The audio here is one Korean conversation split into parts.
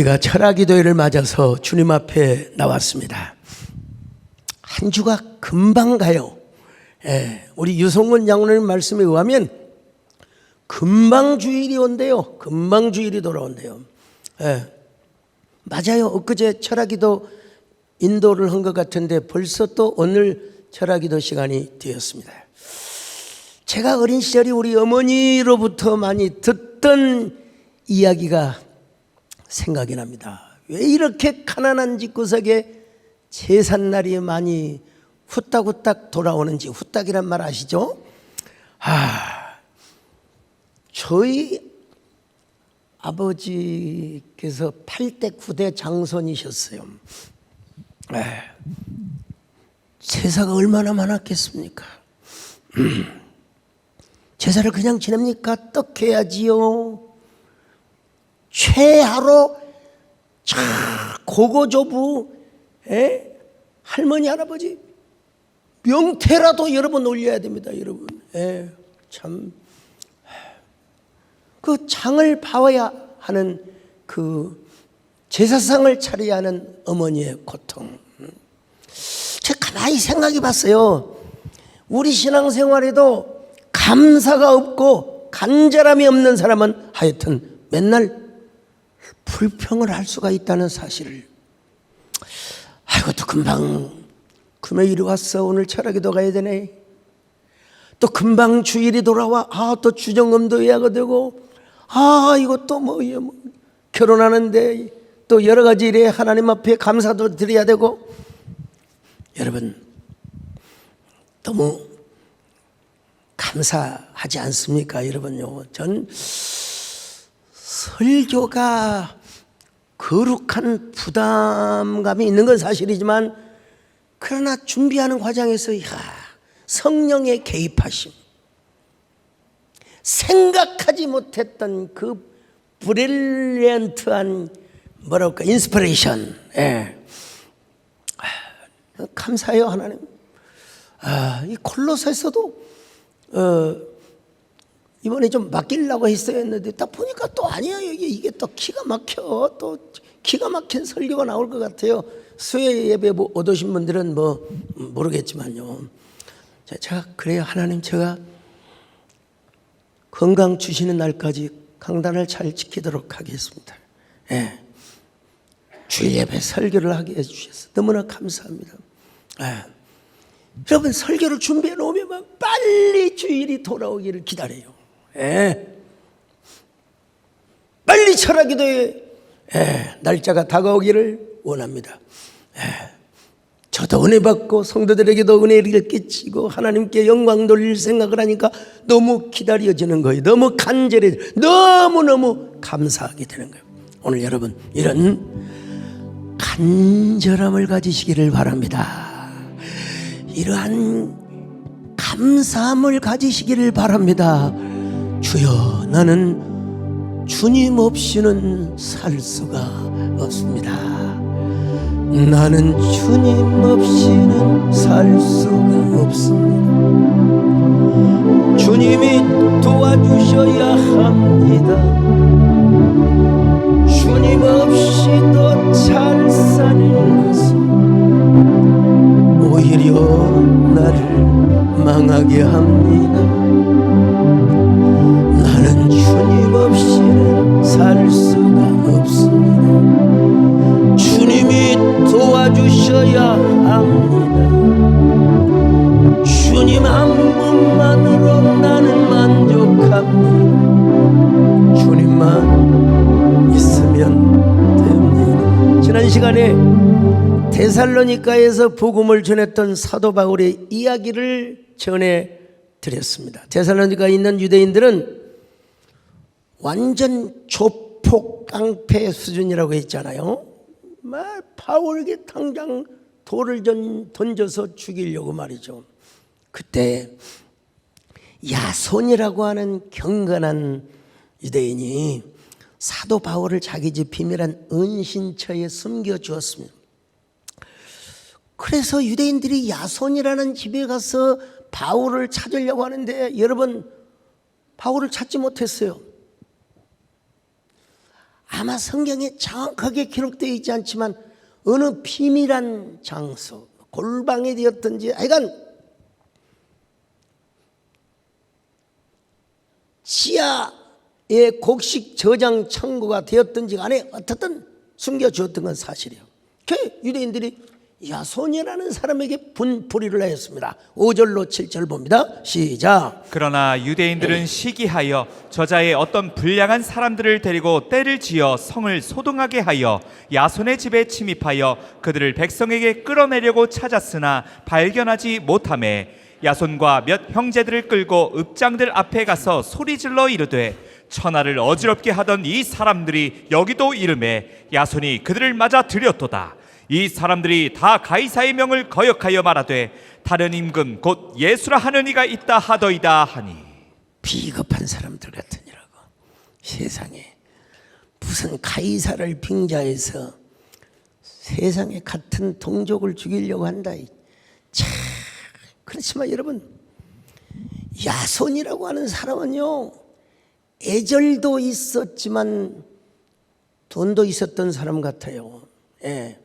우리가 철학기도회를 맞아서 주님 앞에 나왔습니다. 한 주가 금방 가요. 우리 유성원 장로님 말씀에 의하면 금방 주일이 온대요. 금방 주일이 돌아온대요. 맞아요. 엊그제 철학기도 인도를 한 것 같은데 벌써 또 오늘 철학기도 시간이 되었습니다. 제가 어린 시절에 우리 어머니로부터 많이 듣던 이야기가 생각이 납니다. 왜 이렇게 가난한 집구석에 제삿날이 많이 후딱후딱 돌아오는지. 후딱이란 말 아시죠? 저희 아버지께서 8대 9대 장손이셨어요. 제사가 얼마나 많았겠습니까? 제사를 그냥 지냅니까? 떡해야지요. 최하로 고고조부 할머니 할아버지 명태라도 여러 번 올려야 됩니다. 여러분. 참 그 장을 봐야 하는 그 제사상을 차려야 하는 어머니의 고통. 제가 가만히 생각해 봤어요. 우리 신앙생활에도 감사가 없고 간절함이 없는 사람은 하여튼 맨날 불평을 할 수가 있다는 사실을. 아이고 또 금방 금요일이 왔어. 오늘 철학기도 가야 되네. 또 금방 주일이 돌아와. 또 주정금도 해야 되고. 이것도 뭐 결혼하는데 또 여러 가지 일에 하나님 앞에 감사도 드려야 되고. 여러분 너무 감사하지 않습니까? 여러분요. 전 설교가 거룩한 부담감이 있는 건 사실이지만 그러나 준비하는 과정에서 성령의 개입하심, 생각하지 못했던 그 브릴리언트한 뭐랄까 인스피레이션. 감사해요 하나님. 이 콜로새서도 이번에 좀 맡기려고 했어야 했는데 딱 보니까 또 아니에요. 이게 또 기가 막혀. 또 기가 막힌 설교가 나올 것 같아요. 수요 예배 못 오신 분들은 모르겠지만요. 제가 그래요. 하나님 제가 건강 주시는 날까지 강단을 잘 지키도록 하겠습니다. 주일 예배 설교를 하게 해주셔서 너무나 감사합니다. 여러분 설교를 준비해 놓으면 빨리 주일이 돌아오기를 기다려요. 빨리 철학기도에 날짜가 다가오기를 원합니다. 저도 은혜 받고 성도들에게도 은혜를 끼치고 하나님께 영광 돌릴 생각을 하니까 너무 기다려지는 거예요. 너무 간절해, 너무너무 감사하게 되는 거예요. 오늘 여러분 이런 간절함을 가지시기를 바랍니다. 이러한 감사함을 가지시기를 바랍니다. 주여 나는 주님 없이는 살 수가 없습니다. 나는 주님 없이는 살 수가 없습니다. 주님이 도와주셔야 합니다. 주님 없이도 잘 사는 것은 오히려 나를 망하게 합니다. 나는 주님 없이는 살 수가 없습니다. 주님이 도와주셔야 합니다. 주님 한 분만으로 나는 만족합니다. 주님만 있으면 됩니다. 지난 시간에 데살로니가에서 복음을 전했던 사도 바울의 이야기를 전해 드렸습니다. 데살로니가에 있는 유대인들은 완전 조폭 깡패 수준이라고 했잖아요. 바울에게 당장 돌을 던져서 죽이려고 말이죠. 그때 야손이라고 하는 경건한 유대인이 사도 바울을 자기 집 비밀한 은신처에 숨겨주었습니다. 그래서 유대인들이 야손이라는 집에 가서 바울을 찾으려고 하는데 여러분 바울을 찾지 못했어요. 아마 성경에 정확하게 기록되어 있지 않지만 어느 비밀한 장소, 골방이 되었든지 하여간 지하의 곡식 저장 창고가 되었든지 간에 어떻든 숨겨주었던 건 사실이에요. 그 유대인들이 야손이라는 사람에게 분풀이를 하였습니다. 5절로 7절 봅니다. 시작. 그러나 유대인들은 시기하여 저자의 어떤 불량한 사람들을 데리고 떼를 지어 성을 소동하게 하여 야손의 집에 침입하여 그들을 백성에게 끌어내려고 찾았으나 발견하지 못하매 야손과 몇 형제들을 끌고 읍장들 앞에 가서 소리질러 이르되 천하를 어지럽게 하던 이 사람들이 여기도 이르매 야손이 그들을 맞아 들였도다. 이 사람들이 다 가이사의 명을 거역하여 말하되 다른 임금 곧 예수라 하는 이가 있다 하더이다 하니. 비겁한 사람들 같으니라고. 세상에 무슨 가이사를 빙자해서 세상에 같은 동족을 죽이려고 한다. 참 그렇지만 여러분, 야손이라고 하는 사람은요 애절도 있었지만 돈도 있었던 사람 같아요. 예.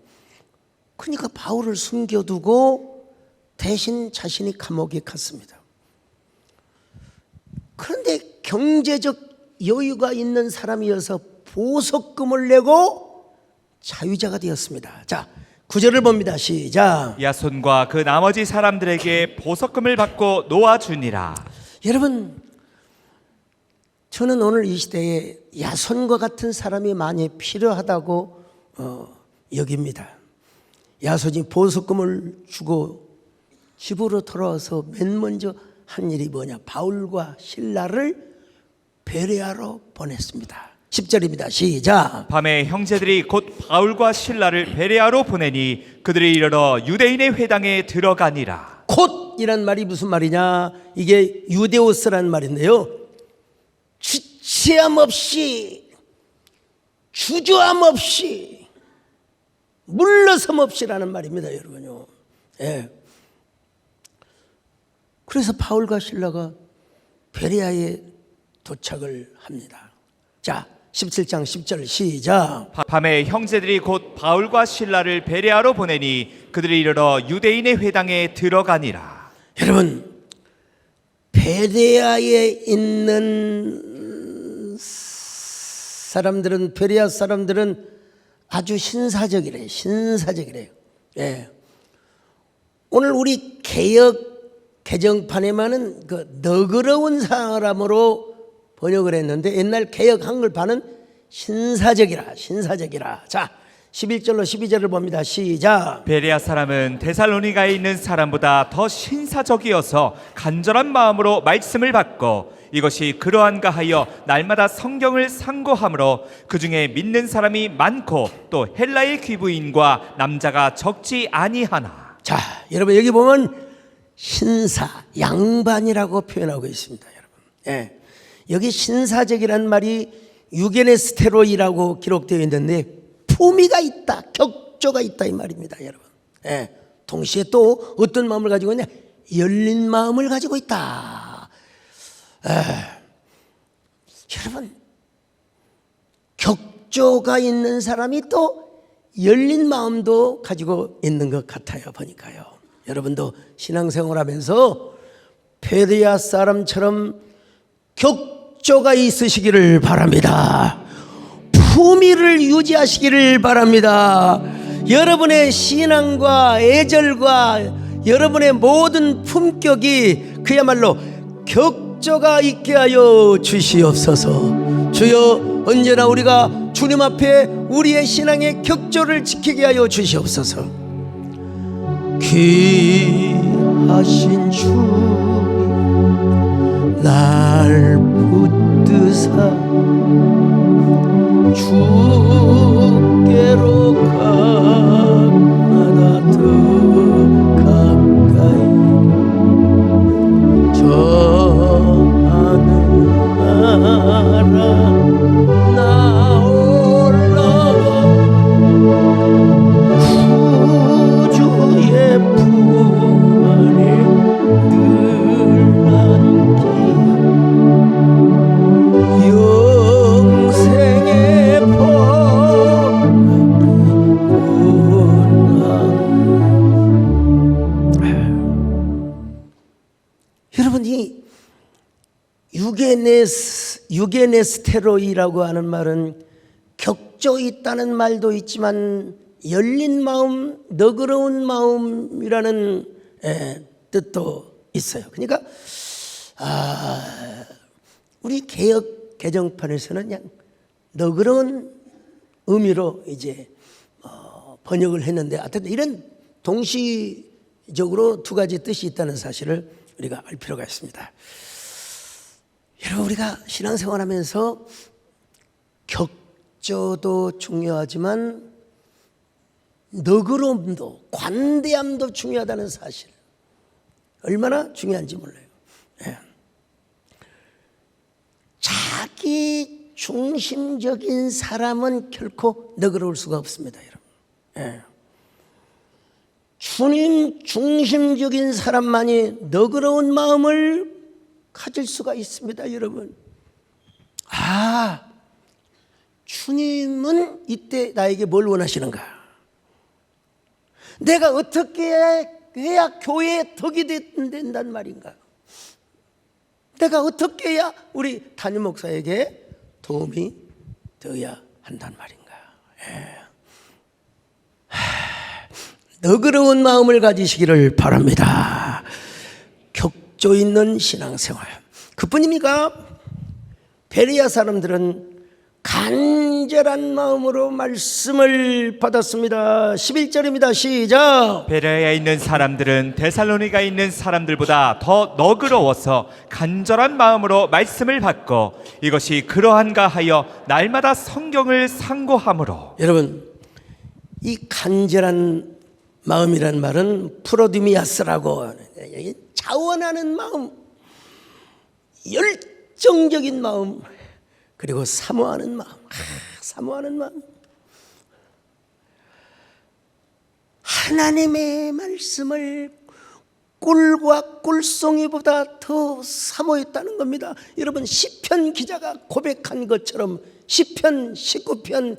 그러니까 바울을 숨겨두고 대신 자신이 감옥에 갔습니다. 그런데 경제적 여유가 있는 사람이어서 보석금을 내고 자유자가 되었습니다. 자, 9절을 봅니다. 시작. 야손과 그 나머지 사람들에게 보석금을 받고 놓아주니라. 여러분, 저는 오늘 이 시대에 야손과 같은 사람이 많이 필요하다고 여깁니다. 야손이 보석금을 주고 집으로 돌아와서 맨 먼저 한 일이 뭐냐? 바울과 실라를 베레아로 보냈습니다. 10절입니다. 시작. 밤에 형제들이 곧 바울과 실라를 베레아로 보내니 그들이 이르러 유대인의 회당에 들어가니라. 곧이란 말이 무슨 말이냐? 이게 유데오스라는 말인데요, 주체함 없이, 주저함 없이, 물러섬 없이라는 말입니다, 여러분요. 예. 그래서 바울과 실라가 베레아에 도착을 합니다. 자, 17장 10절 시작. 밤에 형제들이 곧 바울과 실라를 베레아로 보내니 그들이 이르러 유대인의 회당에 들어가니라. 여러분, 베레아에 있는 사람들은, 베레아 사람들은 아주 신사적이래요. 신사적이래요. 예. 오늘 우리 개정판에만은 그 너그러운 사람으로 번역을 했는데 옛날 개역 한글판은 신사적이라, 신사적이라. 자, 11절로 12절을 봅니다. 시작. 베레아 사람은 데살로니가에 있는 사람보다 더 신사적이어서 간절한 마음으로 말씀을 받고 이것이 그러한가 하여 날마다 성경을 상고하므로 그 중에 믿는 사람이 많고 또 헬라의 귀부인과 남자가 적지 아니하나. 자, 여러분 여기 보면 신사, 양반이라고 표현하고 있습니다, 여러분. 예. 여기 신사적이라는 말이 유게네스테로이라고 기록되어 있는데 품위가 있다, 격조가 있다 이 말입니다, 여러분. 예. 동시에 또 어떤 마음을 가지고 있냐? 열린 마음을 가지고 있다. 여러분, 격조가 있는 사람이 또 열린 마음도 가지고 있는 것 같아요, 보니까요. 여러분도 신앙생활하면서 베레아 사람처럼 격조가 있으시기를 바랍니다. 품위를 유지하시기를 바랍니다. 여러분의 신앙과 애절과 여러분의 모든 품격이 그야말로 격조가 있게 하여 주시옵소서. 주여, 언제나 우리가 주님 앞에 우리의 신앙의 격조를 지키게 하여 주시옵소서. 귀하신 주 날 붙드사 주께로 가마다 더 가까이 저 하늘나라 나 올라가 구주의 품 안에 늘 영생의 법 유게네스테로이라고 하는 말은 격조 있다는 말도 있지만 열린 마음, 너그러운 마음이라는 뜻도 있어요. 그러니까 우리 개역 개정판에서는 그냥 너그러운 의미로 이제 번역을 했는데, 하여튼 이런 동시적으로 두 가지 뜻이 있다는 사실을 우리가 알 필요가 있습니다. 여러분, 우리가 신앙생활하면서 격조도 중요하지만 너그러움도, 관대함도 중요하다는 사실, 얼마나 중요한지 몰라요. 자기 중심적인 사람은 결코 너그러울 수가 없습니다, 여러분. 주님 중심적인 사람만이 너그러운 마음을 가질 수가 있습니다, 여러분. 주님은 이때 나에게 뭘 원하시는가? 내가 어떻게 해야 교회의 덕이 된단 말인가? 내가 어떻게 해야 우리 담임 목사에게 도움이 되어야 한단 말인가? 너그러운 마음을 가지시기를 바랍니다. 격조 있는 신앙생활. 그뿐입니까? 베레아 사람들은 간절한 마음으로 말씀을 받았습니다. 11절입니다. 시작. 베레아에 있는 사람들은 데살로니가에 있는 사람들보다 더 너그러워서 간절한 마음으로 말씀을 받고 이것이 그러한가 하여 날마다 성경을 상고함으로. 여러분, 이 간절한 마음이란 말은 프로디미아스라고 자원하는 마음, 열정적인 마음, 그리고 사모하는 마음. 사모하는 마음. 하나님의 말씀을 꿀과 꿀송이보다 더 사모했다는 겁니다. 여러분, 시편 기자가 고백한 것처럼 시편 19편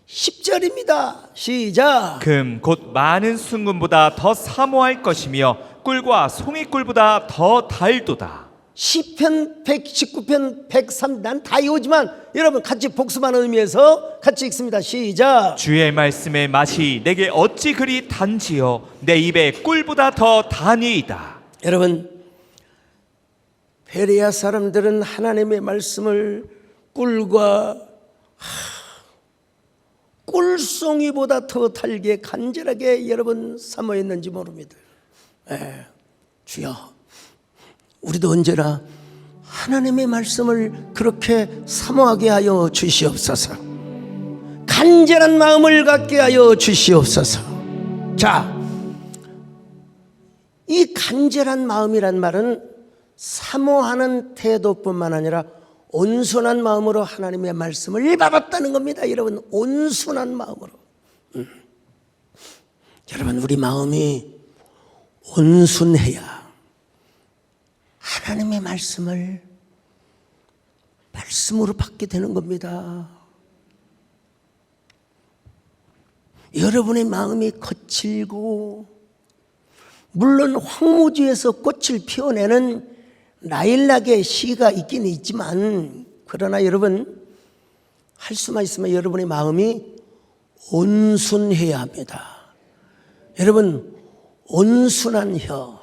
10절입니다. 시작. 금 곧 많은 순금보다 더 사모할 것이며 꿀과 송이꿀보다 더 달도다. 시편 119편 103, 난 다 외우지만 여러분 같이 복습하는 의미에서 같이 읽습니다. 시작. 주의 말씀의 맛이 내게 어찌 그리 단지요 내 입에 꿀보다 더 다니이다. 여러분, 베레아 사람들은 하나님의 말씀을 꿀과 꿀송이보다 더 달게 간절하게 여러분 사모했는지 모릅니다. 주여, 우리도 언제나 하나님의 말씀을 그렇게 사모하게 하여 주시옵소서. 간절한 마음을 갖게 하여 주시옵소서. 자, 이 간절한 마음이란 말은 사모하는 태도뿐만 아니라 온순한 마음으로 하나님의 말씀을 받았다는 겁니다. 여러분, 온순한 마음으로. 여러분, 우리 마음이 온순해야 하나님의 말씀으로 받게 되는 겁니다. 여러분의 마음이 거칠고, 물론 황무지에서 꽃을 피워내는 라일락의 시가 있긴 있지만, 그러나 여러분, 할 수만 있으면 여러분의 마음이 온순해야 합니다. 여러분, 온순한 혀.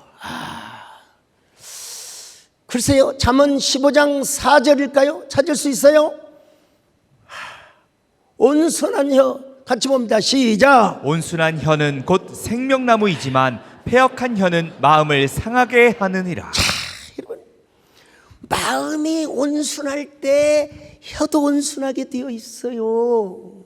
글쎄요, 잠언 15장 4절일까요? 찾을 수 있어요? 온순한 혀, 같이 봅니다. 시작. 온순한 혀는 곧 생명나무이지만 패역한 혀는 마음을 상하게 하느니라. 여러분, 마음이 온순할 때 혀도 온순하게 되어 있어요.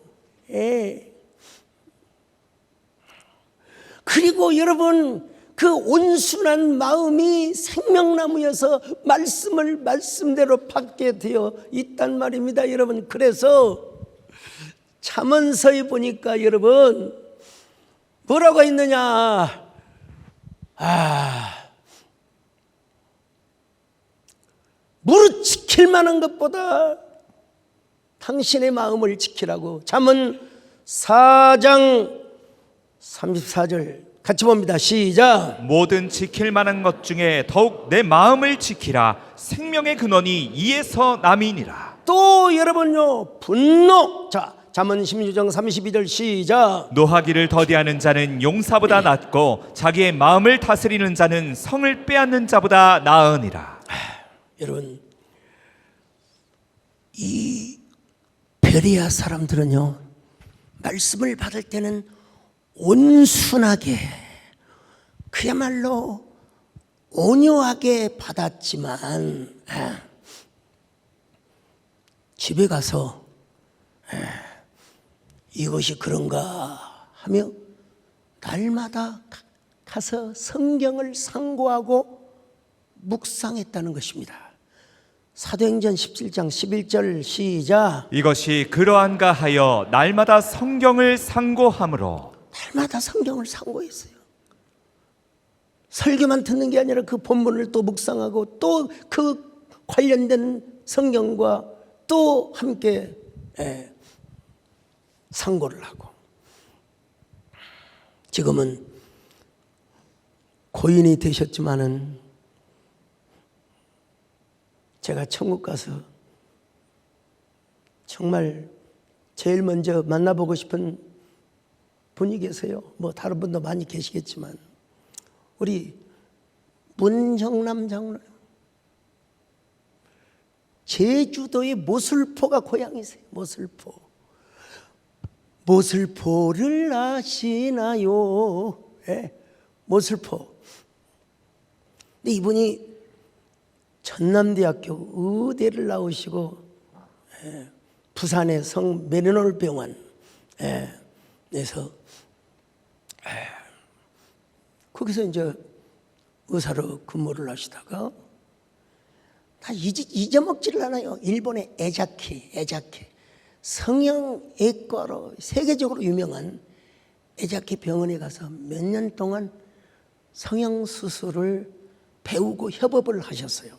그리고 여러분, 그 온순한 마음이 생명나무여서 말씀을 말씀대로 받게 되어 있단 말입니다. 여러분, 그래서 잠언서에 보니까 여러분 뭐라고 있느냐? 무릇 지킬 만한 것보다 당신의 마음을 지키라고. 잠언 4장 34절 같이 봅니다. 시작. 모든 지킬 만한 것 중에 더욱 내 마음을 지키라. 생명의 근원이 이에서 남이니라. 또 여러분요, 분노. 자, 잠언 16장 32절 시작. 노하기를 더디하는 자는 용사보다 낫고 자기의 마음을 다스리는 자는 성을 빼앗는 자보다 나으니라. 여러분, 이 베레아 사람들은요, 말씀을 받을 때는 온순하게, 그야말로 온유하게 받았지만 집에 가서 이것이 그런가 하며 날마다 가서 성경을 상고하고 묵상했다는 것입니다. 사도행전 17장 11절 시작. 이것이 그러한가 하여 날마다 성경을 상고함으로. 날마다 성경을 상고했어요. 설교만 듣는 게 아니라 그 본문을 또 묵상하고 또 그 관련된 성경과 또 함께 상고를 하고. 지금은 고인이 되셨지만은 제가 천국 가서 정말 제일 먼저 만나보고 싶은 분이 계세요. 뭐 다른 분도 많이 계시겠지만 우리 문정남 장로님, 제주도의 모슬포가 고향이세요. 모슬포. 모슬포를 아시나요? 네, 모슬포. 근데 이분이 전남대학교 의대를 나오시고 부산의 성 메리놀 병원에서 거기서 이제 의사로 근무를 하시다가 다 잊어먹지를 않아요. 일본의 에자키 성형외과로 세계적으로 유명한 에자키 병원에 가서 몇 년 동안 성형수술을 배우고 협업을 하셨어요.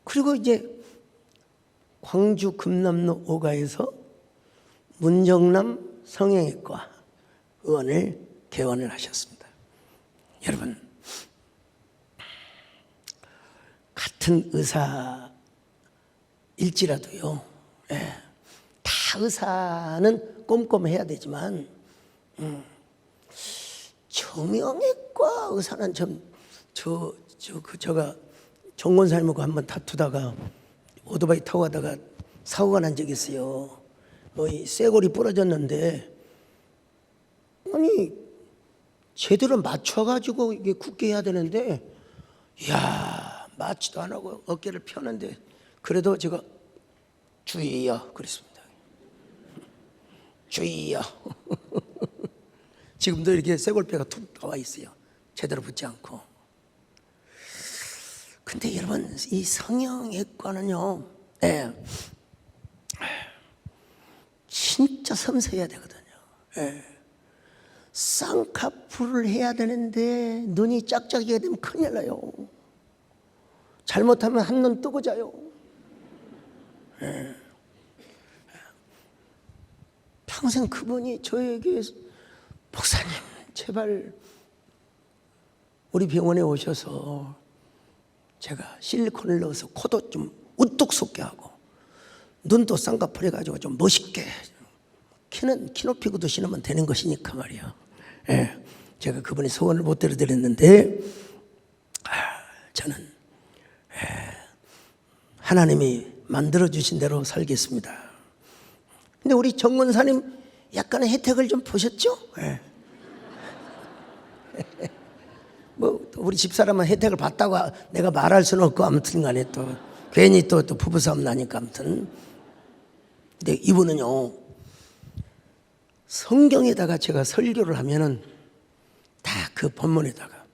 그리고 이제 광주 금남로 5가에서 문정남 성형외과 의원을 개원을 하셨습니다. 여러분, 같은 의사일지라도요, 다 의사는 꼼꼼해야 되지만 정형외과 의사는 제가 정권사님하고 한번 다투다가 오토바이 타고 가다가 사고가 난 적이 있어요. 이 쇠골이 부러졌는데 아니 제대로 맞춰가지고 이게 굳게 해야 되는데 이야 맞지도 안 하고 어깨를 펴는데 그래도 제가 주의요 그랬습니다. 주의요. 지금도 이렇게 쇠골뼈가 툭 나와 있어요. 제대로 붙지 않고. 근데 여러분 이 성형외과는요, 진짜 섬세해야 되거든요. 쌍꺼풀을 해야 되는데 눈이 짝짝이가 되면 큰일 나요. 잘못하면 한눈 뜨고 자요. 평생 그분이 저에게 목사님 제발 우리 병원에 오셔서 제가 실리콘을 넣어서 코도 좀 우뚝 솟게 하고 눈도 쌍꺼풀 해가지고 좀 멋있게 키는 키 높이 구두 신으면 되는 것이니까 말이야. 제가 그분의 소원을 못 들어드렸는데 저는 하나님이 만들어주신 대로 살겠습니다. 근데 우리 정권사님 약간의 혜택을 좀 보셨죠? 뭐 우리 집사람은 혜택을 받다고 내가 말할 수는 없고 아무튼 간에 또 괜히 또 부부싸움 나니까 아무튼. 근데 이분은요 성경에다가 제가 설교를 하면은 다 그 본문에다가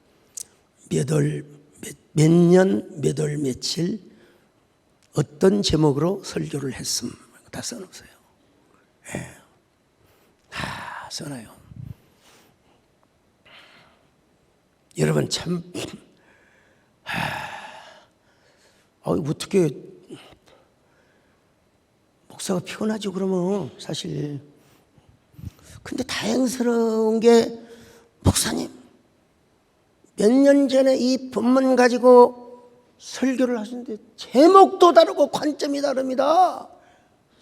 몇 년 몇 월 며칠 어떤 제목으로 설교를 했음 다 써놓으세요. 다 써놔요. 여러분 참 어떻게 목사가 피곤하죠 그러면 사실. 근데 다행스러운 게 목사님 몇 년 전에 이 본문 가지고 설교를 하시는데 제목도 다르고 관점이 다릅니다.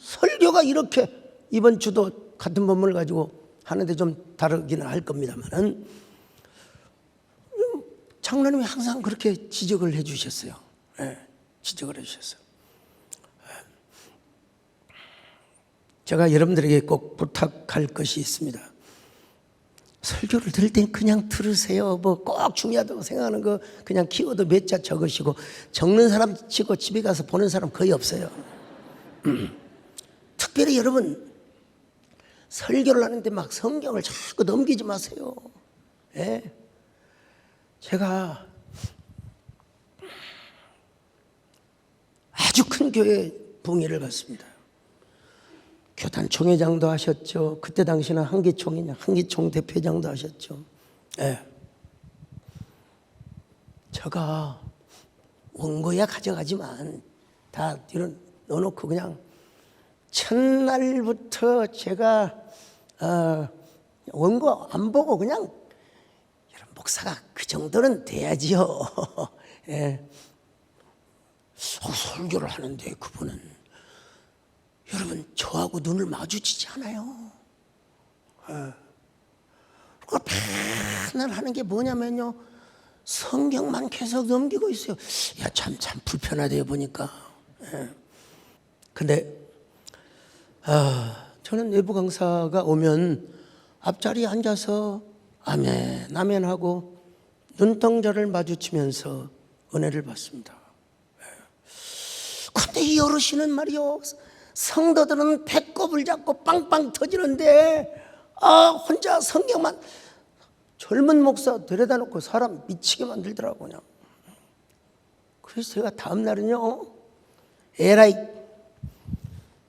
설교가 이렇게 이번 주도 같은 본문을 가지고 하는데 좀 다르기는 할 겁니다만은 장로님이 항상 그렇게 지적을 해 주셨어요. 지적을 해 주셨어요. 제가 여러분들에게 꼭 부탁할 것이 있습니다. 설교를 들을 땐 그냥 들으세요. 뭐 꼭 중요하다고 생각하는 거 그냥 키워드 몇 자 적으시고 적는 사람 치고 집에 가서 보는 사람 거의 없어요. 특별히 여러분 설교를 하는데 막 성경을 자꾸 넘기지 마세요. 제가 아주 큰 교회 부흥회를 갔습니다. 교단 총회장도 하셨죠. 그때 당시는 한기총 대표장도 하셨죠. 제가 원고야 가져가지만 다 뒤로 넣어놓고 그냥 첫날부터 제가 원고 안 보고 그냥 목사가 그 정도는 돼야지요. 설교를 하는데 그분은 여러분 저하고 눈을 마주치지 않아요. 그리고 맨날 하는 게 뭐냐면요, 성경만 계속 넘기고 있어요. 야, 참 불편하대요 보니까. 근데 저는 내부 강사가 오면 앞자리에 앉아서 아멘 아멘 하고 눈동자를 마주치면서 은혜를 받습니다. 근데 이 어르신은 말이요, 성도들은 배꼽을 잡고 빵빵 터지는데 혼자 성경만, 젊은 목사 데려다 놓고 사람 미치게 만들더라고요. 그냥. 그래서 제가 다음 날은요, 에라이,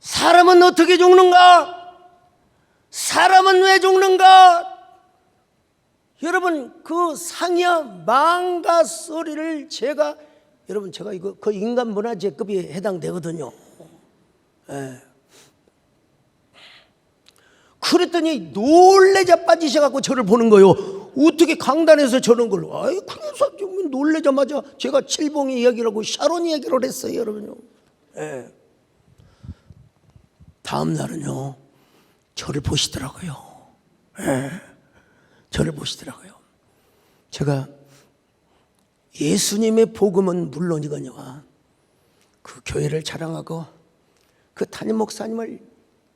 사람은 어떻게 죽는가? 사람은 왜 죽는가? 여러분 그 상여 망가 소리를 제가 이거 그 인간 문화재급에 해당되거든요. 그랬더니 놀래자 빠지셔갖고 저를 보는 거예요. 어떻게 강단에서 저런 걸? 그래서 놀래자마자 제가 칠봉이 이야기라고 샤론 이야기를 했어요, 여러분요. 다음 날은요, 저를 보시더라고요. 저를 보시더라고요. 제가 예수님의 복음은 물론이거니와 그 교회를 자랑하고 그 담임 목사님을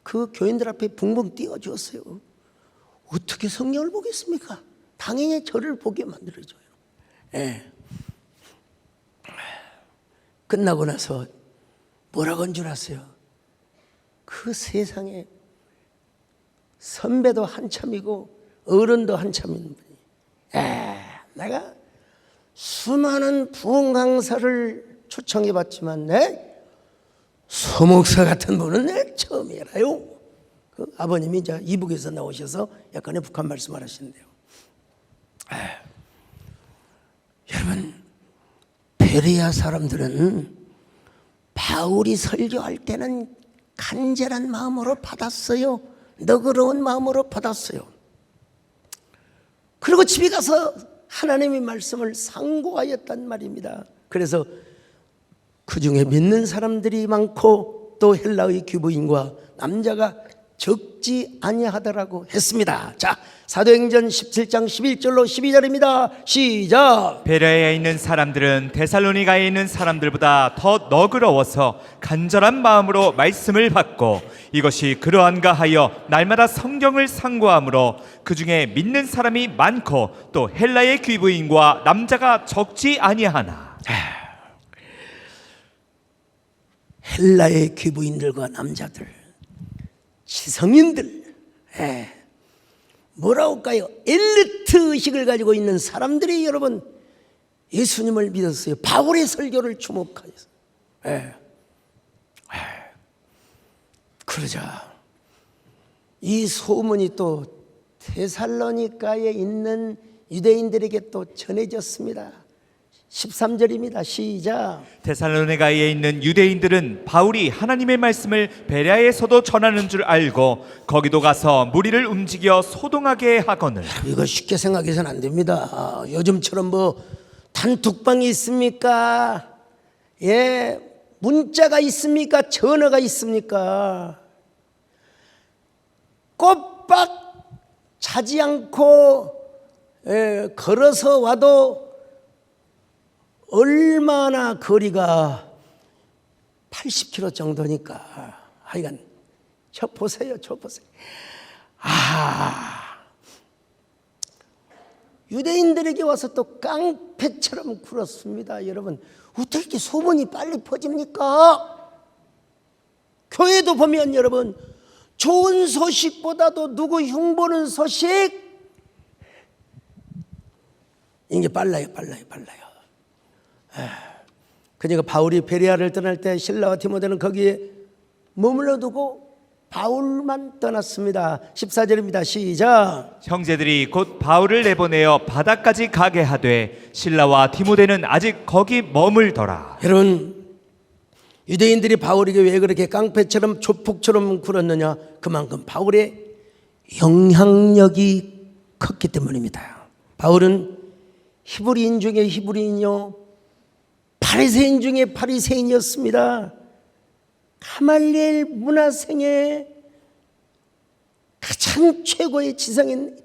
그 교인들 앞에 붕붕 띄워주었어요. 어떻게 성경을 보겠습니까? 당연히 저를 보게 만들어줘요. 끝나고 나서 뭐라고 한 줄 아세요? 그 세상에 선배도 한참이고 어른도 한참인 분이, 내가 수많은 부흥 강사를 초청해 봤지만 소목사 같은 분은 내 처음이라요. 그 아버님이 이제 이북에서 나오셔서 약간의 북한 말씀을 하시는데요. 여러분, 베레아 사람들은 바울이 설교할 때는 간절한 마음으로 받았어요. 너그러운 마음으로 받았어요. 그리고 집에 가서 하나님의 말씀을 상고하였단 말입니다. 그래서 그 중에 믿는 사람들이 많고 또 헬라의 귀부인과 남자가 적지 아니하더라고 했습니다. 자, 사도행전 17장 11절로 12절입니다. 시작. 베레아에 있는 사람들은 데살로니가에 있는 사람들보다 더 너그러워서 간절한 마음으로 말씀을 받고 이것이 그러한가 하여 날마다 성경을 상고하므로 그 중에 믿는 사람이 많고 또 헬라의 귀부인과 남자가 적지 아니하나. 헬라의 귀부인들과 남자들, 지성인들, 뭐라고 할까요? 엘리트 의식을 가지고 있는 사람들이 여러분 예수님을 믿었어요. 바울의 설교를 주목하여서. 그러자 이 소문이 또 데살로니가에 있는 유대인들에게 또 전해졌습니다. 13절입니다. 시작. 데살로니가에 있는 유대인들은 바울이 하나님의 말씀을 베레아에서도 전하는 줄 알고 거기도 가서 무리를 움직여 소동하게 하거늘. 이거 쉽게 생각해서는 안 됩니다. 요즘처럼 뭐 단톡방이 있습니까? 예, 문자가 있습니까? 전화가 있습니까? 꼬박 자지 않고 걸어서 와도 얼마나 거리가 80km 정도니까 하여간 저 보세요. 유대인들에게 와서 또 깡패처럼 굴었습니다. 여러분, 어떻게 이렇게 소문이 빨리 퍼집니까? 교회도 보면 여러분, 좋은 소식보다도 누구 흉보는 소식 이게 빨라요. 그러니까 바울이 베레아를 떠날 때 실라와 디모데는 거기에 머물러 두고 바울만 떠났습니다. 14절입니다. 시작. 형제들이 곧 바울을 내보내어 바다까지 가게 하되 신라와 디모데는 아직 거기 머물더라. 여러분, 유대인들이 바울에게 왜 그렇게 깡패처럼 조폭처럼 굴었느냐? 그만큼 바울의 영향력이 컸기 때문입니다. 바울은 히브리인 중에 히브리인이요, 바리새인 중에 바리새인이었습니다. 가말리엘 문화생의 가장 최고의 지성인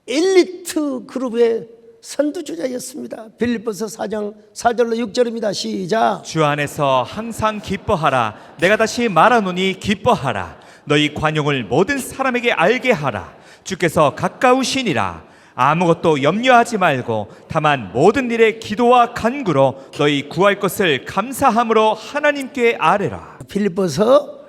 엘리트 그룹의 선두주자였습니다. 빌립보서 4장 4절로 6절입니다. 시작. 주 안에서 항상 기뻐하라. 내가 다시 말하노니 기뻐하라. 너희 관용을 모든 사람에게 알게 하라. 주께서 가까우시니라. 아무것도 염려하지 말고 다만 모든 일에 기도와 간구로 너희 구할 것을 감사함으로 하나님께 아뢰라. 빌립보서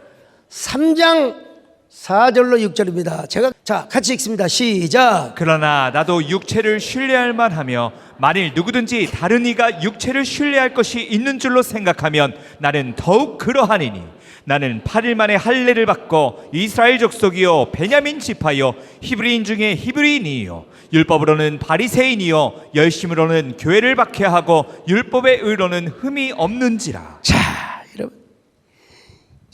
3장 4절로 6절입니다. 제가 같이 읽습니다. 시작. 그러나 나도 육체를 신뢰할 만하며 만일 누구든지 다른 이가 육체를 신뢰할 것이 있는 줄로 생각하면 나는 더욱 그러하니니 나는 8일 만에 할례를 받고 이스라엘 족속이요 베냐민 지파요 히브리인 중에 히브리인이요 율법으로는 바리새인이요 열심으로는 교회를 박해하고 율법의 의로는 흠이 없는지라. 자, 여러분,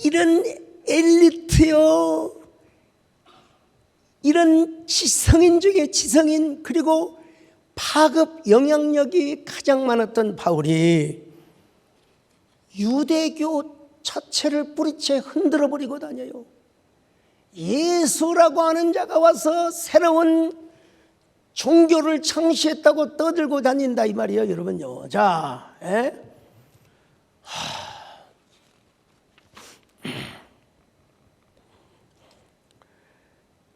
이런 엘리트요, 이런 지성인 중에 지성인, 그리고 파급 영향력이 가장 많았던 바울이 유대교 자체를 뿌리채 흔들어 버리고 다녀요. 예수라고 하는 자가 와서 새로운 종교를 창시했다고 떠들고 다닌다 이 말이에요, 여러분요. 자,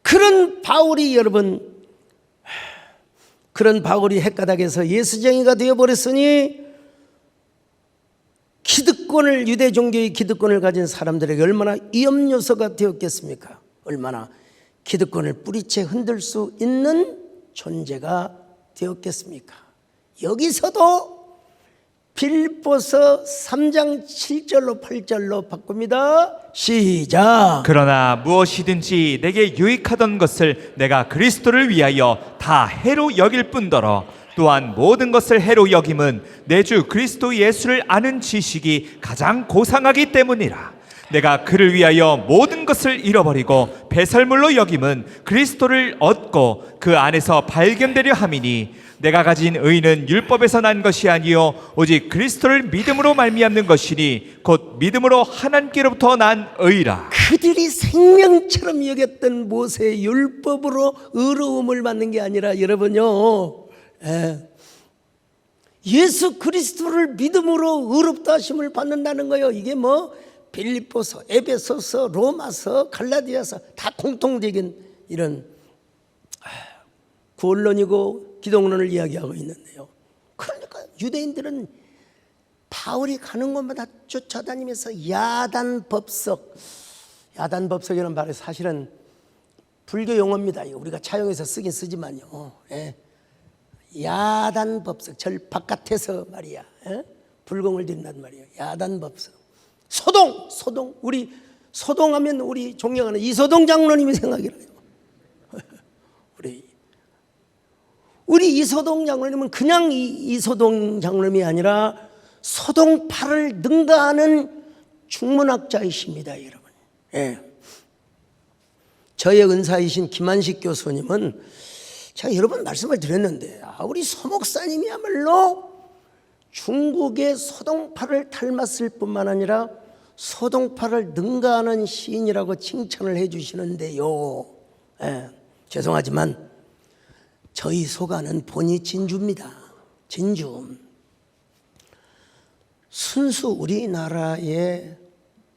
그런 바울이 여러분, 그런 바울이 헷가닥에서 예수쟁이가 되어버렸으니 기득권을, 유대 종교의 기득권을 가진 사람들에게 얼마나 위험 요소가 되었겠습니까? 얼마나 기득권을 뿌리채 흔들 수 있는 존재가 되었겠습니까? 여기서도 빌립보서 3장 7절로 8절로 바꿉니다. 시작. 그러나 무엇이든지 내게 유익하던 것을 내가 그리스도를 위하여 다 해로 여길 뿐더러 또한 모든 것을 해로 여김은 내 주 그리스도 예수를 아는 지식이 가장 고상하기 때문이라. 내가 그를 위하여 모든 것을 잃어버리고 배설물로 여김은 그리스도를 얻고 그 안에서 발견되려 함이니 내가 가진 의는 율법에서 난 것이 아니요 오직 그리스도를 믿음으로 말미암는 것이니 곧 믿음으로 하나님께로부터 난 의라. 그들이 생명처럼 여겼던 모세의 율법으로 의로움을 받는 게 아니라 여러분요, 예수 그리스도를 믿음으로 의롭다 하심을 받는다는 거예요. 이게 뭐 빌립보서, 에베소서, 로마서, 갈라디아서 다 공통적인 이런 구원론이고 기독론을 이야기하고 있는데요. 그러니까 유대인들은 바울이 가는 곳마다 쫓아다니면서 야단법석이라는 말이 사실은 불교 용어입니다. 우리가 차용해서 쓰긴 쓰지만요. 야단법석, 절 바깥에서 말이야, 불공을 드린단 말이에요. 야단법석. 소동, 우리 소동하면 우리 존경하는 이소동 장로님이 생각이 나요. 우리 이소동 장로님은 그냥 이소동 장로님이 아니라 소동파를 능가하는 중문학자이십니다, 여러분. 예. 저의 은사이신 김한식 교수님은 제가 여러 번 말씀을 드렸는데, 우리 소 목사님이야말로 중국의 소동파를 닮았을 뿐만 아니라 소동파를 능가하는 시인이라고 칭찬을 해주시는데요. 예. 죄송하지만 저희 소가는 본이 진주입니다. 진주. 순수 우리나라의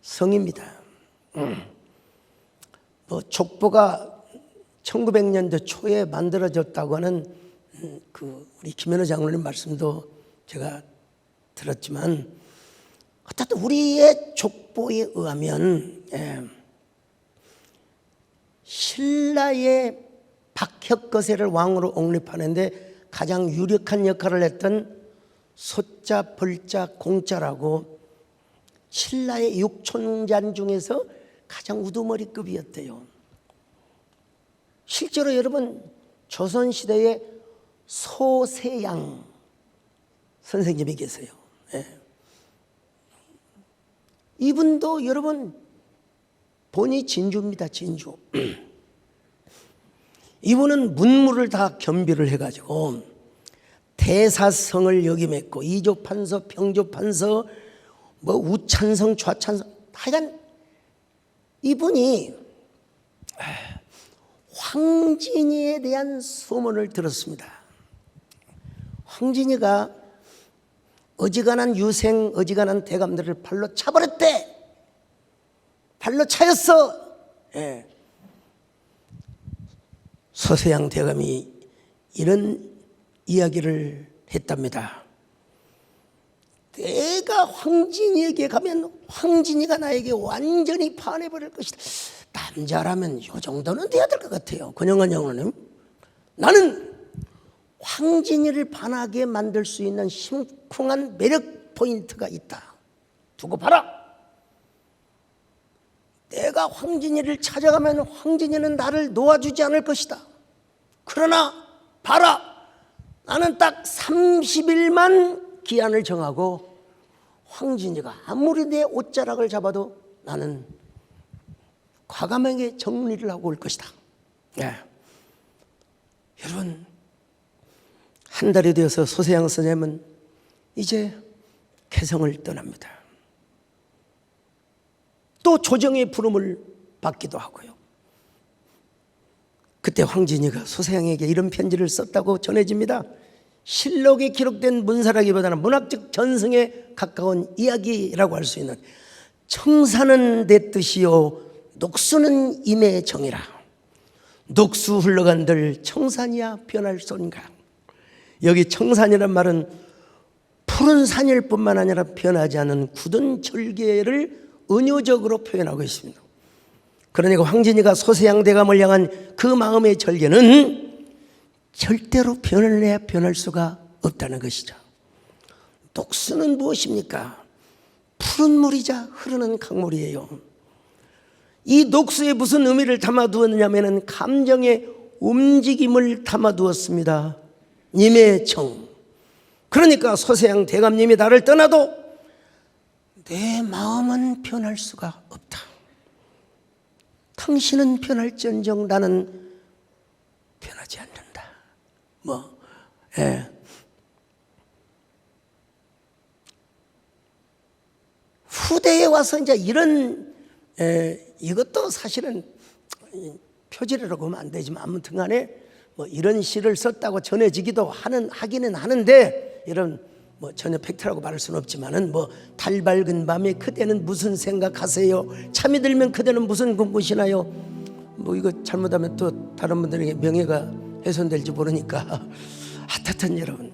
성입니다. 뭐 족보가 1900년대 초에 만들어졌다고 하는 우리 김현우 장로님 말씀도 제가 들었지만, 어쨌든 우리의 족보에 의하면 신라의 박혁거세를 왕으로 옹립하는데 가장 유력한 역할을 했던 소자, 벌자, 공자라고 신라의 육촌잔 중에서 가장 우두머리급이었대요. 실제로 여러분 조선시대에 소세양 선생님이 계세요. 이분도 여러분 본이 진주입니다. 진주. 이분은 문무를 다 겸비를 해가지고 대사성을 역임했고 이조판서, 평조판서, 뭐 우찬성, 좌찬성, 하여간 이분이 황진이에 대한 소문을 들었습니다. 황진이가 어지간한 유생, 어지간한 대감들을 발로 차버렸대. 발로 차였어. 예. 소세양 대감이 이런 이야기를 했답니다. 내가 황진이에게 가면 황진이가 나에게 완전히 반해버릴 것이다. 남자라면 이 정도는 돼야 될 것 같아요. 권영환 장로님, 나는 황진이를 반하게 만들 수 있는 심쿵한 매력 포인트가 있다. 두고 봐라. 내가 황진이를 찾아가면 황진이는 나를 놓아주지 않을 것이다. 그러나 봐라. 나는 딱 30일만 기한을 정하고 황진이가 아무리 내 옷자락을 잡아도 나는 과감하게 정리를 하고 올 것이다. 네. 여러분, 한 달이 되어서 소세양 선생님은 이제 개성을 떠납니다. 또 조정의 부름을 받기도 하고요. 그때 황진이가 소세양에게 이런 편지를 썼다고 전해집니다. 실록에 기록된 문사라기보다는 문학적 전승에 가까운 이야기라고 할 수 있는, 청사는 내 뜻이요 녹수는 임의 정이라. 녹수 흘러간들 청산이야 변할 소인가. 여기 청산이란 말은 푸른 산일 뿐만 아니라 변하지 않는 굳은 절개를 은유적으로 표현하고 있습니다. 그러니까 황진이가 소세양 대감을 향한 그 마음의 절개는 절대로 변을 내야 변할 수가 없다는 것이죠. 녹수는 무엇입니까? 푸른 물이자 흐르는 강물이에요. 이 녹수에 무슨 의미를 담아두었냐면 감정의 움직임을 담아두었습니다. 님의 정. 그러니까 소세양 대감님이 나를 떠나도 내 마음은 변할 수가 없다. 당신은 변할지언정 나는 변하지 않는다. 후대에 와서 이제 이런 이것도 사실은 표절이라고 하면 안 되지만 아무튼 간에 이런 시를 썼다고 전해지기도 하기는 하는데, 이런 전혀 팩트라고 말할 수는 없지만은 달 밝은 밤에 그대는 무슨 생각하세요? 잠이 들면 그대는 무슨 꿈꾸시나요? 이거 잘못하면 또 다른 분들에게 명예가 훼손될지 모르니까 하여튼 여러분,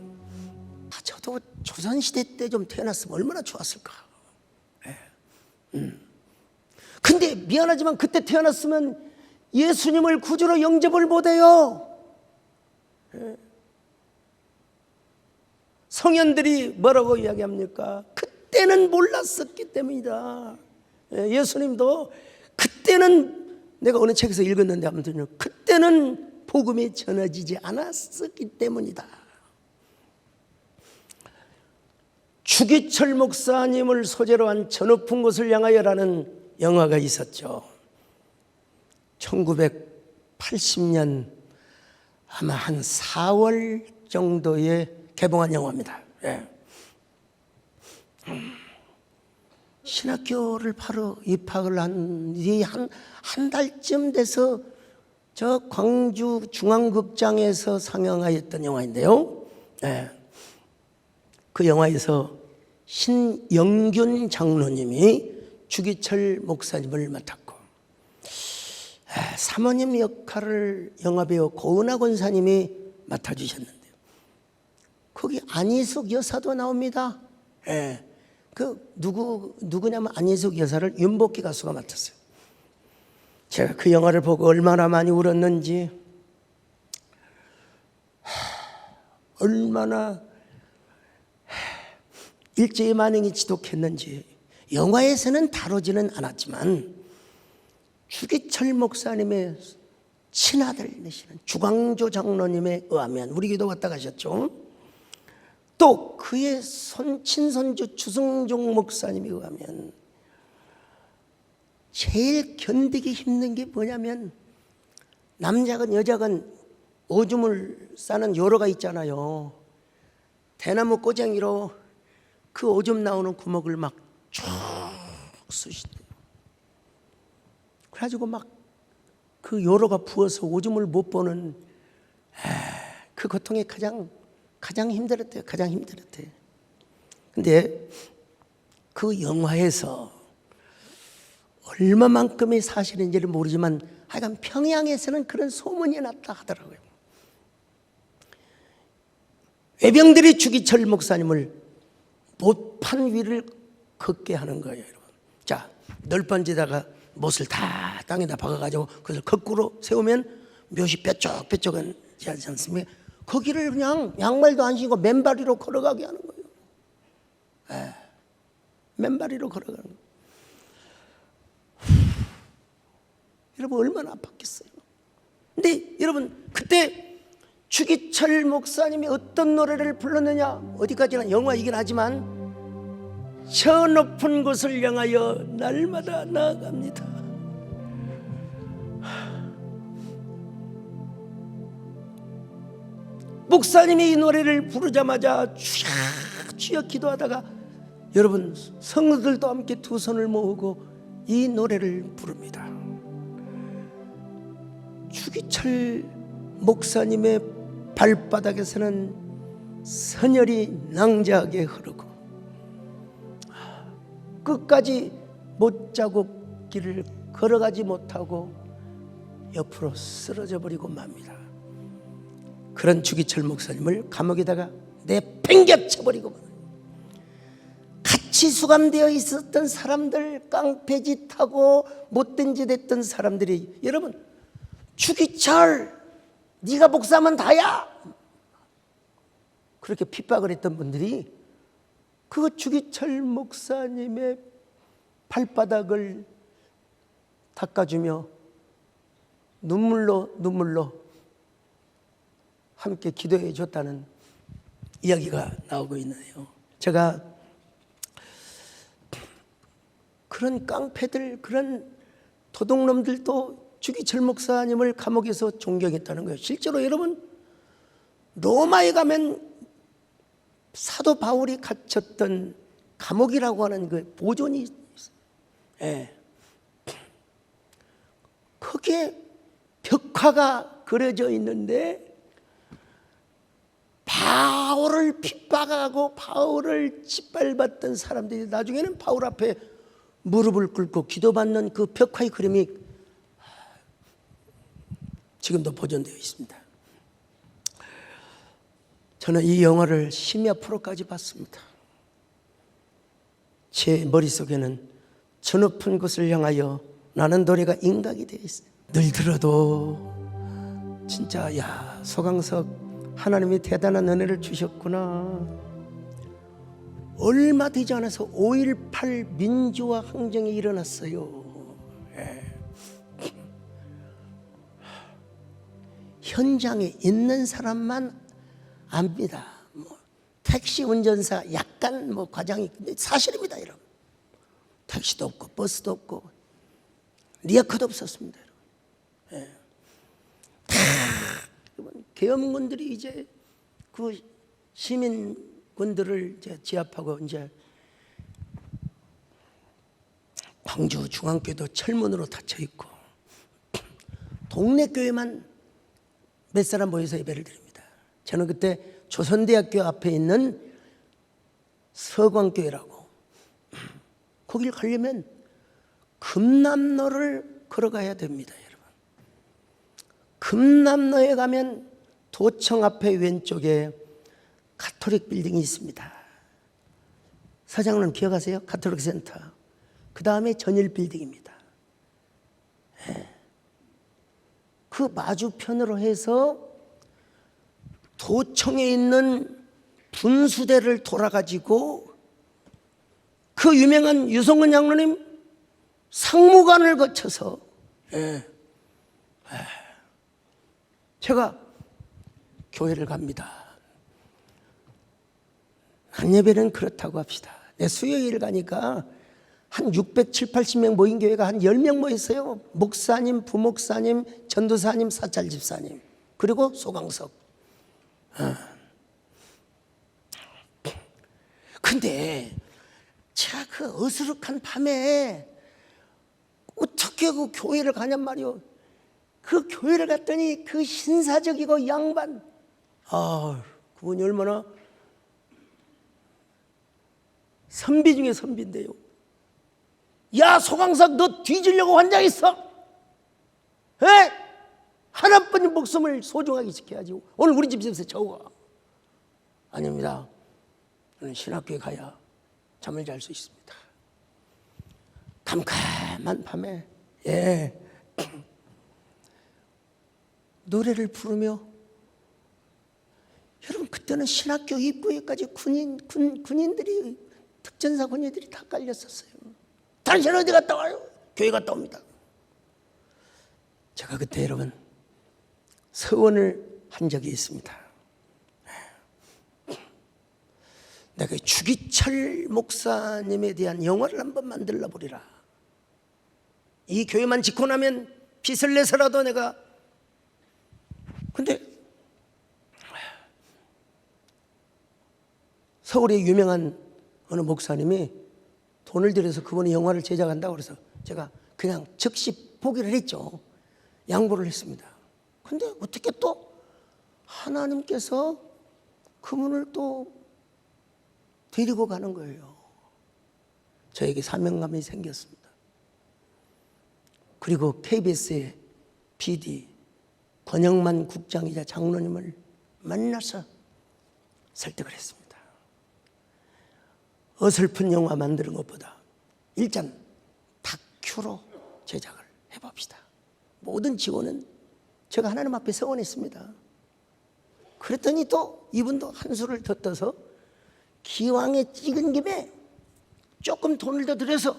저도 조선시대 때 좀 태어났으면 얼마나 좋았을까. 근데 미안하지만 그때 태어났으면 예수님을 구주로 영접을 못해요. 성현들이 뭐라고 이야기합니까? 그때는 몰랐었기 때문이다. 예수님도 그때는, 내가 어느 책에서 읽었는데 아무튼요, 그때는 복음이 전해지지 않았었기 때문이다. 주기철 목사님을 소재로 한 저 높은 곳을 향하여라는 영화가 있었죠. 1980년 아마 한 4월 정도에 개봉한 영화입니다. 예. 신학교를 바로 입학을 한 뒤 한 달쯤 돼서 저 광주 중앙극장에서 상영하였던 영화인데요. 예. 그 영화에서 신영균 장로님이 주기철 목사님을 맡았고, 사모님 역할을 영화배우 고은하 권사님이 맡아주셨는데요. 거기 안희숙 여사도 나옵니다. 예. 누구냐면 안희숙 여사를 윤복희 가수가 맡았어요. 제가 그 영화를 보고 얼마나 많이 울었는지, 얼마나 일제의 만행이 지독했는지 영화에서는 다루지는 않았지만, 주기철 목사님의 친아들 되시는 주광조 장로님에 의하면, 우리 기도 왔다 가셨죠. 또 그의 친손주 주승종 목사님에 의하면 제일 견디기 힘든 게 뭐냐면, 남자건 여자건 오줌을 싸는 요로가 있잖아요. 대나무 꼬쟁이로 그 오줌 나오는 구멍을 막 쭉 쑤시대요. 그래가지고 막 그 요로가 부어서 오줌을 못 보는, 그 고통이 가장 힘들었대요. 가장 힘들었대요. 근데 그 영화에서 얼마만큼의 사실인지를 모르지만 하여간 평양에서는 그런 소문이 났다 하더라고요. 외병들이 주기철 목사님을 못판 위를 걷게 하는 거예요, 여러분. 자, 널빤지다가 못을 다 땅에다 박아가지고 그것을 거꾸로 세우면 묘시 뾰족뾰족한 하지 않습니까? 거기를 그냥 양말도 안 신고 맨발이로 걸어가게 하는 거예요. 맨발이로 걸어가는 거예요. 여러분 얼마나 아팠겠어요. 근데 여러분 그때 주기철 목사님이 어떤 노래를 불렀느냐, 어디까지나 영화이긴 하지만, 저 높은 곳을 향하여 날마다 나아갑니다. 목사님이 이 노래를 부르자마자 주여 기도하다가, 여러분 성도들도 함께 두 손을 모으고 이 노래를 부릅니다. 주기철 목사님의 발바닥에서는 선혈이 낭자하게 흐르고, 끝까지 못자국 길을 걸어가지 못하고 옆으로 쓰러져 버리고 맙니다. 그런 주기철 목사님을 감옥에다가 내팽개쳐 버리고, 같이 수감되어 있었던 사람들, 깡패짓하고 못된 짓 했던 사람들이, 여러분 주기철 네가 목사면 다야, 그렇게 핍박을 했던 분들이 그 주기철 목사님의 발바닥을 닦아주며 눈물로 함께 기도해 줬다는 이야기가 나오고 있네요. 제가 그런 깡패들, 그런 도둑놈들도 주기철 목사님을 감옥에서 존경했다는 거예요. 실제로 여러분, 로마에 가면 사도 바울이 갇혔던 감옥이라고 하는 그 보존이 있어요. 거기에 벽화가 그려져 있는데, 바울을 핍박하고 바울을 짓밟았던 사람들이 나중에는 바울 앞에 무릎을 꿇고 기도받는 그 벽화의 그림이 지금도 보존되어 있습니다. 저는 이 영화를 심야 프로까지 봤습니다. 제 머릿속에는 저 높은 곳을 향하여 나는 노래가 인각이 되어 있어요. 늘 들어도 진짜 소강석 하나님이 대단한 은혜를 주셨구나. 얼마 되지 않아서 5.18 민주화 항쟁이 일어났어요. 현장에 있는 사람만 압니다. 뭐 택시 운전사 약간 뭐 과장이, 근데 사실입니다, 여러분. 택시도 없고 버스도 없고 리어카도 없었습니다, 여러분. 예. 다 계엄군들이 이제 그 시민군들을 이제 제압하고 이제 광주 중앙교회도 철문으로 닫혀 있고 동네 교회만 몇 사람 모여서 예배를 드립니다. 저는 그때 조선대학교 앞에 있는 서광교회라고, 거길 가려면 금남로를 걸어가야 됩니다, 여러분. 금남로에 가면 도청 앞에 왼쪽에 가톨릭 빌딩이 있습니다. 사장님 기억하세요? 가톨릭 센터. 그 다음에 전일 빌딩입니다. 네. 그 마주편으로 해서 도청에 있는 분수대를 돌아가지고 그 유명한 유성근 장로님 상무관을 거쳐서, 예, 제가 교회를 갑니다. 낮예배는 그렇다고 합시다. 내 수요일 가니까 한 600, 80명 모인 교회가 한 10명 모였어요. 목사님, 부목사님, 전도사님, 사찰집사님, 그리고 소강석. 근데 제가 그 어수룩한 밤에 어떻게 그 교회를 가냔 말이요. 그 교회를 갔더니 그 신사적이고 양반, 그분이 얼마나 선비 중에 선비인데요. 야, 소강석, 너 뒤지려고 환장했어? 에? 하나뿐인 목숨을 소중하게 지켜야지. 오늘 우리 집에서 저우가. 아닙니다. 저는 신학교에 가야 잠을 잘 수 있습니다. 캄캄한 밤에, 예, 노래를 부르며, 여러분 그때는 신학교 입구에까지 군인들이, 특전사 군인들이 다 깔렸었어요. 당신 어디 갔다 와요? 교회 갔다 옵니다. 제가 그때 여러분 서원을 한 적이 있습니다. 내가 주기철 목사님에 대한 영화를 한번 만들어 보리라. 이 교회만 짓고 나면 빚을 내서라도 내가. 근데 서울의 유명한 어느 목사님이 돈을 들여서 그분이 영화를 제작한다고 그래서 제가 그냥 즉시 포기를 했죠. 양보를 했습니다. 근데 어떻게 또 하나님께서 그분을 또 데리고 가는 거예요. 저에게 사명감이 생겼습니다. 그리고 KBS의 PD 권영만 국장이자 장로님을 만나서 설득을 했습니다. 어설픈 영화 만드는 것보다 일단 다큐로 제작을 해봅시다. 모든 지원은 제가 하나님 앞에 서원했습니다. 그랬더니 또 이분도 한 수를 더 떠서 기왕에 찍은 김에 조금 돈을 더 들여서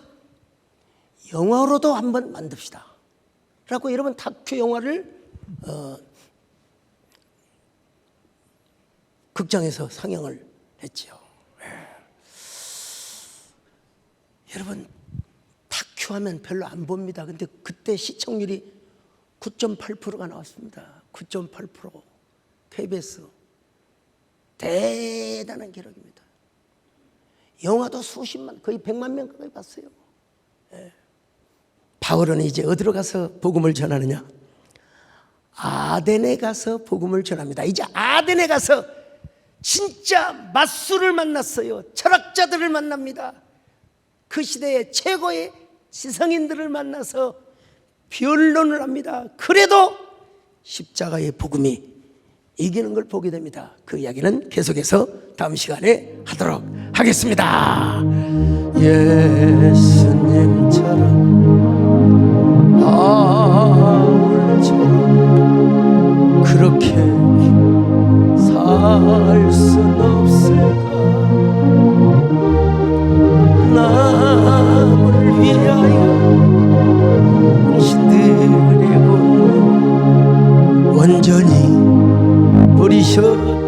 영화로도 한번 만듭시다 라고 여러분 다큐 영화를 극장에서 상영을 했죠. 여러분 다큐 하면 별로 안 봅니다. 근데 그때 시청률이 9.8%가 나왔습니다. 9.8%. KBS 대단한 기록입니다. 영화도 수십만, 거의 100만 명 가까이 봤어요. 예. 바울은 이제 어디로 가서 복음을 전하느냐? 아덴에 가서 복음을 전합니다. 이제 아덴에 가서 진짜 맞수를 만났어요. 철학자들을 만납니다. 그 시대의 최고의 지성인들을 만나서 변론을 합니다. 그래도 십자가의 복음이 이기는 걸 보게 됩니다. 그 이야기는 계속해서 다음 시간에 하도록 하겠습니다. 예수님처럼 바울처럼 그렇게 살 순 없을까? 남을 위하여 당신들의 온 온전히 버리셨